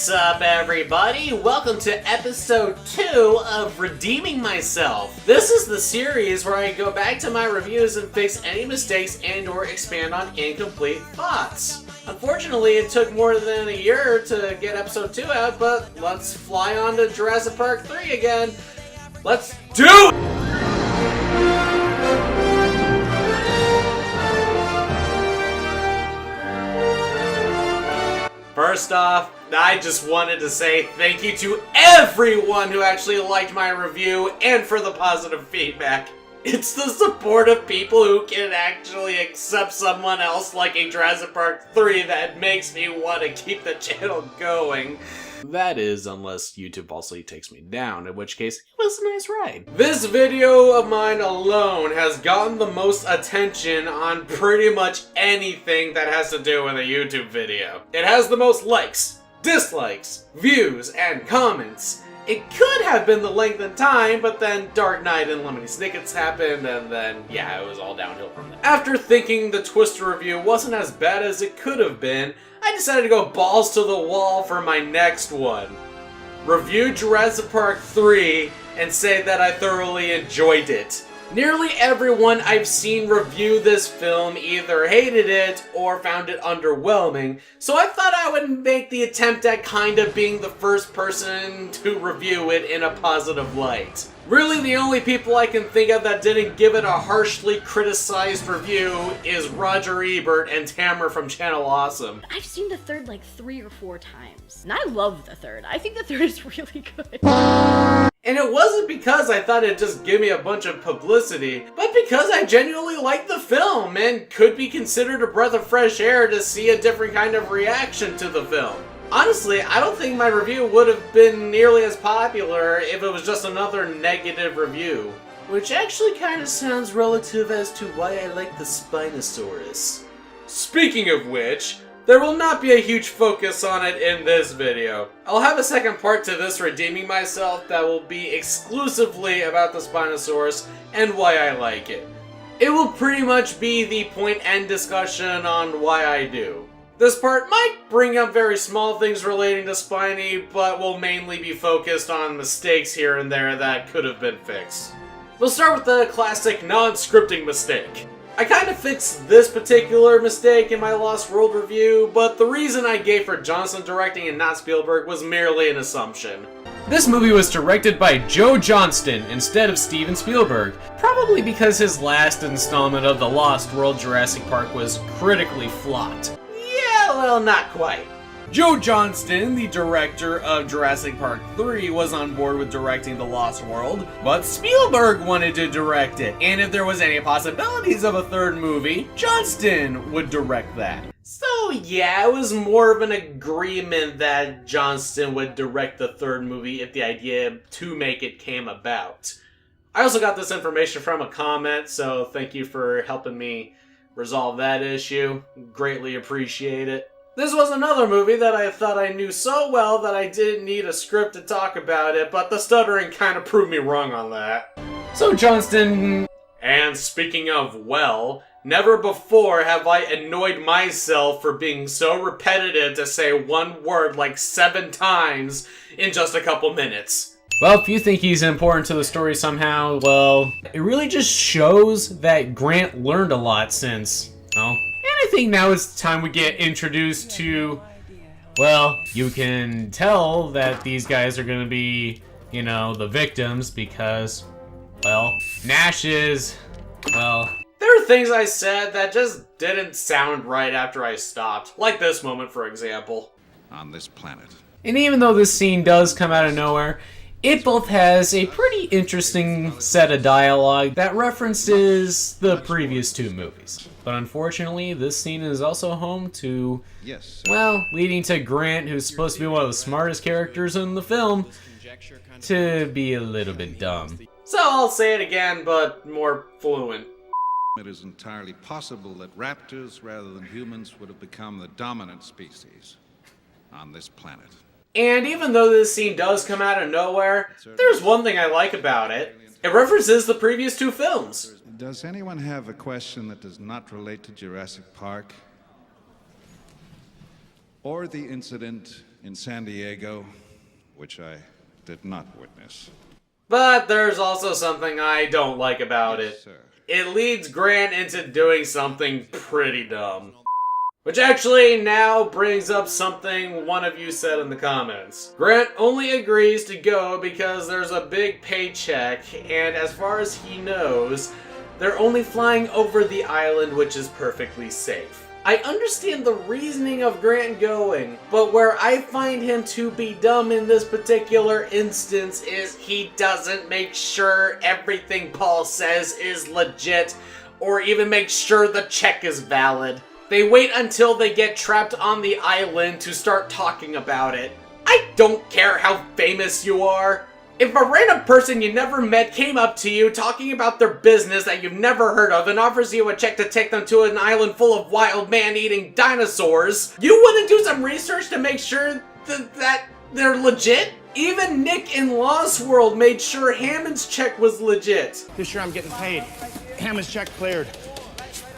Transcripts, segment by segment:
What's up, everybody? Welcome to episode 2 of Redeeming Myself. This is the series where I go back to my reviews and fix any mistakes and/or expand on incomplete thoughts. Unfortunately, it took more than a year to get episode 2 out, but let's fly on to Jurassic Park 3 again. Let's do it! First off, I just wanted to say thank you to everyone who actually liked my review and for the positive feedback. It's the support of people who can actually accept someone else liking Jurassic Park 3 that makes me want to keep the channel going. That is, unless YouTube falsely takes me down, in which case, it was a nice ride. This video of mine alone has gotten the most attention on pretty much anything that has to do with a YouTube video. It has the most likes, dislikes, views, and comments. It could have been the length and time, but then Dark Knight and Lemony Snicket's happened, and then, yeah, it was all downhill from there. After thinking the Twister review wasn't as bad as it could have been, I decided to go balls to the wall for my next one. Review Jurassic Park 3 and say that I thoroughly enjoyed it. Nearly everyone I've seen review this film either hated it or found it underwhelming, so I thought I would make the attempt at kind of being the first person to review it in a positive light. Really, the only people I can think of that didn't give it a harshly criticized review is Roger Ebert and Tamara from Channel Awesome. I've seen the third like 3 or 4 times, and I love the third. I think the third is really good. And it wasn't because I thought it'd just give me a bunch of publicity, but because I genuinely liked the film and could be considered a breath of fresh air to see a different kind of reaction to the film. Honestly, I don't think my review would have been nearly as popular if it was just another negative review. Which actually kind of sounds relative as to why I like the Spinosaurus. Speaking of which, there will not be a huge focus on it in this video. I'll have a second part to this Redeeming Myself that will be exclusively about the Spinosaurus and why I like it. It will pretty much be the point-end discussion on why I do. This part might bring up very small things relating to Spiny, but will mainly be focused on mistakes here and there that could have been fixed. We'll start with the classic non-scripting mistake. I kind of fixed this particular mistake in my Lost World review, but the reason I gave for Johnson directing and not Spielberg was merely an assumption. This movie was directed by Joe Johnston instead of Steven Spielberg, probably because his last installment of the Lost World Jurassic Park was critically flopped. Yeah, well, not quite. Joe Johnston, the director of Jurassic Park 3, was on board with directing The Lost World, but Spielberg wanted to direct it, and if there was any possibilities of a third movie, Johnston would direct that. So yeah, it was more of an agreement that Johnston would direct the third movie if the idea to make it came about. I also got this information from a comment, so thank you for helping me resolve that issue. Greatly appreciate it. This was another movie that I thought I knew so well that I didn't need a script to talk about it, but the stuttering kind of proved me wrong on that. So Johnston... And speaking of well, never before have I annoyed myself for being so repetitive to say one word like 7 times in just a couple minutes. Well, if you think he's important to the story somehow, well, it really just shows that Grant learned a lot since, well... I think now it's time we get introduced to, well, you can tell that these guys are going to be, you know, the victims because, well, Nash is, well... There are things I said that just didn't sound right after I stopped. Like this moment, for example. On this planet. And even though this scene does come out of nowhere, it both has a pretty interesting set of dialogue that references the previous 2 movies. But unfortunately, this scene is also home to, well, leading to Grant, who's supposed to be one of the smartest characters in the film, to be a little bit dumb. So I'll say it again, but more fluent. It is entirely possible that raptors, rather than humans, would have become the dominant species on this planet. And even though this scene does come out of nowhere, there's one thing I like about it. It references the previous 2 films. Does anyone have a question that does not relate to Jurassic Park? Or the incident in San Diego, which I did not witness. But there's also something I don't like about Yes, it. sir. It leads Grant into doing something pretty dumb. Which actually now brings up something one of you said in the comments. Grant only agrees to go because there's a big paycheck, and as far as he knows, they're only flying over the island, which is perfectly safe. I understand the reasoning of Grant going, but where I find him to be dumb in this particular instance is he doesn't make sure everything Paul says is legit, or even make sure the check is valid. They wait until they get trapped on the island to start talking about it. I don't care how famous you are. If a random person you never met came up to you talking about their business that you've never heard of and offers you a check to take them to an island full of wild man-eating dinosaurs, you wouldn't do some research to make sure that they're legit? Even Nick in Lost World made sure Hammond's check was legit. This year I'm getting paid. Hammond's check cleared.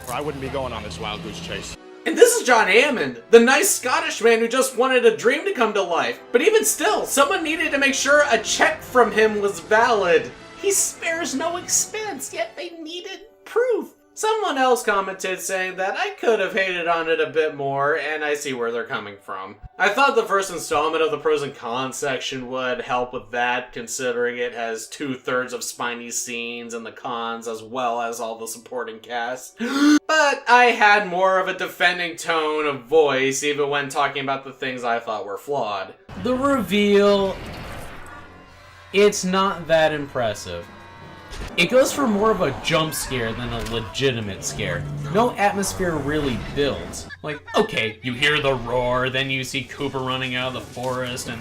Or I wouldn't be going on this wild goose chase. And this is John Hammond, the nice Scottish man who just wanted a dream to come to life. But even still, someone needed to make sure a check from him was valid. He spares no expense, yet they needed proof. Someone else commented saying that I could have hated on it a bit more, and I see where they're coming from. I thought the first installment of the pros and cons section would help with that, considering it has 2/3 of spiny scenes and the cons as well as all the supporting cast. But I had more of a defending tone of voice even when talking about the things I thought were flawed. The reveal, it's not that impressive. It goes for more of a jump scare than a legitimate scare. No atmosphere really builds. Like, okay, you hear the roar, then you see Cooper running out of the forest, and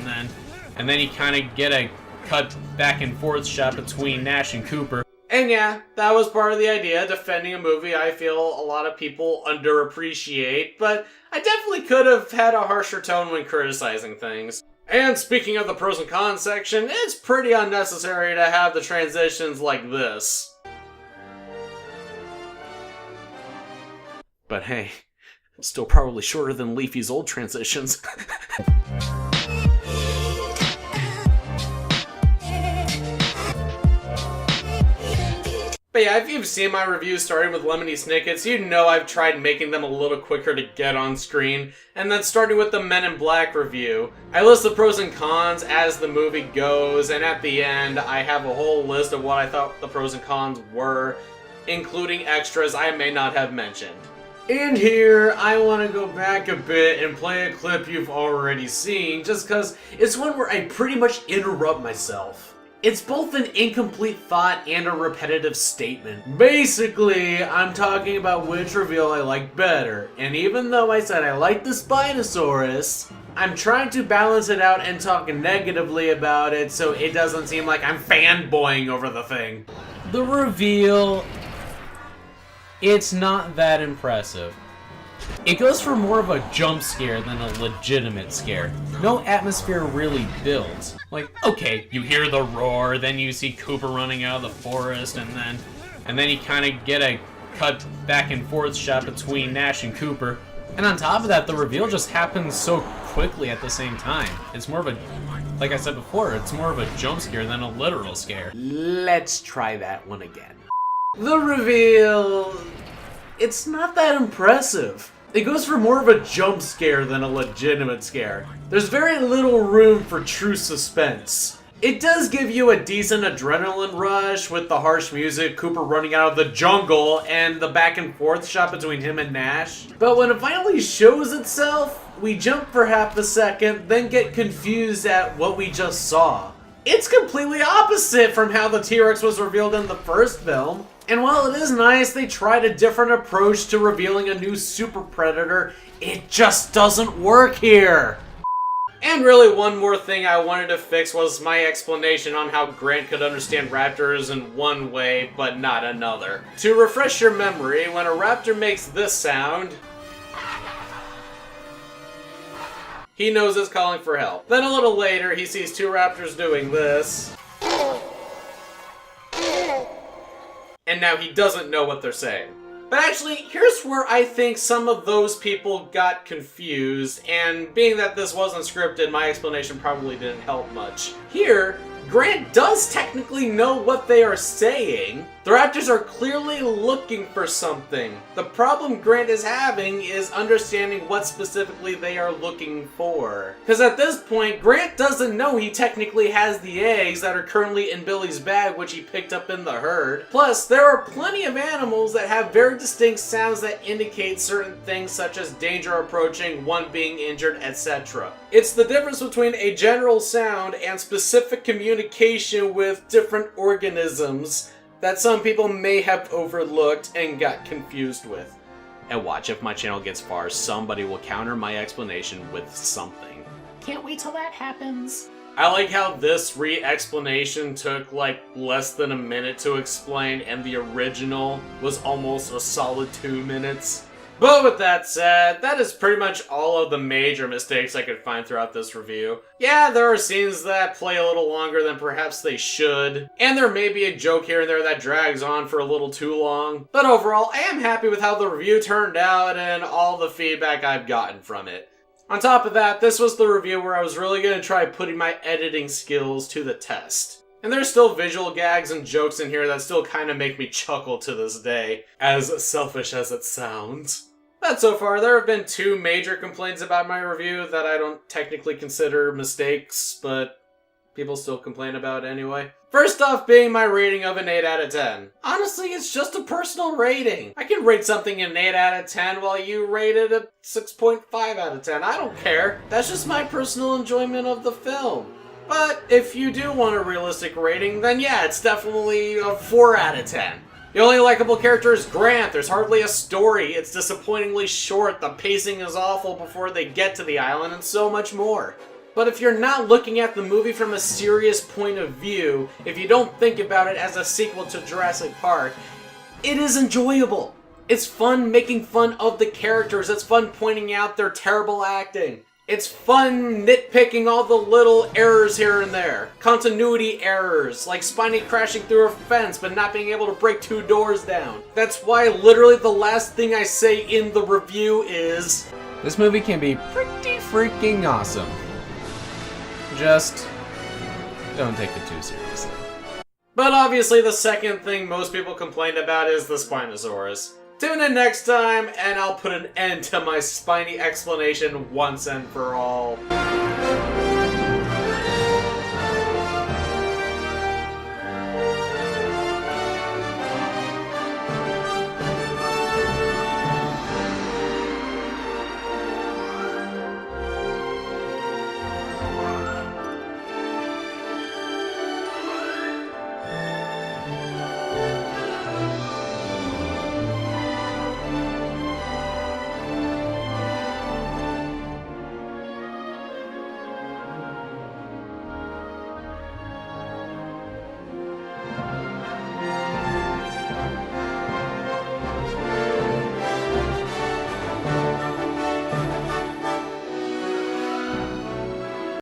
then you kind of get a cut back and forth shot between Nash and Cooper. And yeah, that was part of the idea, defending a movie I feel a lot of people underappreciate, but I definitely could have had a harsher tone when criticizing things. And speaking of the pros and cons section, it's pretty unnecessary to have the transitions like this. But hey, still probably shorter than Leafy's old transitions. But yeah, if you've seen my reviews starting with Lemony Snicket's, you know I've tried making them a little quicker to get on screen. And then starting with the Men in Black review, I list the pros and cons as the movie goes, and at the end, I have a whole list of what I thought the pros and cons were, including extras I may not have mentioned. And here, I want to go back a bit and play a clip you've already seen, just because it's one where I pretty much interrupt myself. It's both an incomplete thought and a repetitive statement. Basically, I'm talking about which reveal I like better, and even though I said I like the Spinosaurus, I'm trying to balance it out and talk negatively about it so it doesn't seem like I'm fanboying over the thing. The reveal, it's not that impressive. It goes for more of a jump scare than a legitimate scare. No atmosphere really builds. Like, okay, you hear the roar, then you see Cooper running out of the forest, and then you kind of get a cut back and forth shot between Nash and Cooper. And on top of that, the reveal just happens so quickly at the same time. It's more of a, like I said before, it's more of a jump scare than a literal scare. Let's try that one again. The reveal, it's not that impressive. It goes for more of a jump scare than a legitimate scare. There's very little room for true suspense. It does give you a decent adrenaline rush with the harsh music, Cooper running out of the jungle, and the back and forth shot between him and Nash. But when it finally shows itself, we jump for half a second, then get confused at what we just saw. It's completely opposite from how the T-Rex was revealed in the first film. And while it is nice they tried a different approach to revealing a new super predator, it just doesn't work here. And really one more thing I wanted to fix was my explanation on how Grant could understand raptors in one way but not another. To refresh your memory, when a raptor makes this sound, he knows it's calling for help. Then a little later he sees two raptors doing this, and now he doesn't know what they're saying. But actually, here's where I think some of those people got confused, and being that this wasn't scripted, my explanation probably didn't help much. Here, Grant does technically know what they are saying. The raptors are clearly looking for something. The problem Grant is having is understanding what specifically they are looking for. Because at this point, Grant doesn't know he technically has the eggs that are currently in Billy's bag, which he picked up in the herd. Plus, there are plenty of animals that have very distinct sounds that indicate certain things such as danger approaching, one being injured, etc. It's the difference between a general sound and specific communication with different organisms that some people may have overlooked and got confused with. And watch, if my channel gets far, somebody will counter my explanation with something. Can't wait till that happens. I like how this re-explanation took like less than a minute to explain, and the original was almost a solid 2 minutes. But with that said, that is pretty much all of the major mistakes I could find throughout this review. Yeah, there are scenes that play a little longer than perhaps they should, and there may be a joke here and there that drags on for a little too long. But overall, I am happy with how the review turned out and all the feedback I've gotten from it. On top of that, this was the review where I was really going to try putting my editing skills to the test. And there's still visual gags and jokes in here that still kind of make me chuckle to this day, as selfish as it sounds. But so far, there have been 2 major complaints about my review that I don't technically consider mistakes, but people still complain about anyway. First off being my rating of an 8 out of 10. Honestly, it's just a personal rating. I can rate something an 8 out of 10 while you rate it a 6.5 out of 10. I don't care. That's just my personal enjoyment of the film. But if you do want a realistic rating, then yeah, it's definitely a 4 out of 10. The only likable character is Grant. There's hardly a story. It's disappointingly short. The pacing is awful before they get to the island, and so much more. But if you're not looking at the movie from a serious point of view, if you don't think about it as a sequel to Jurassic Park, it is enjoyable. It's fun making fun of the characters. It's fun pointing out their terrible acting. It's fun nitpicking all the little errors here and there. Continuity errors, like Spiny crashing through a fence but not being able to break 2 doors down. That's why literally the last thing I say in the review is, this movie can be pretty freaking awesome. Just don't take it too seriously. But obviously the second thing most people complained about is the Spinosaurus. Tune in next time, and I'll put an end to my spiny explanation once and for all.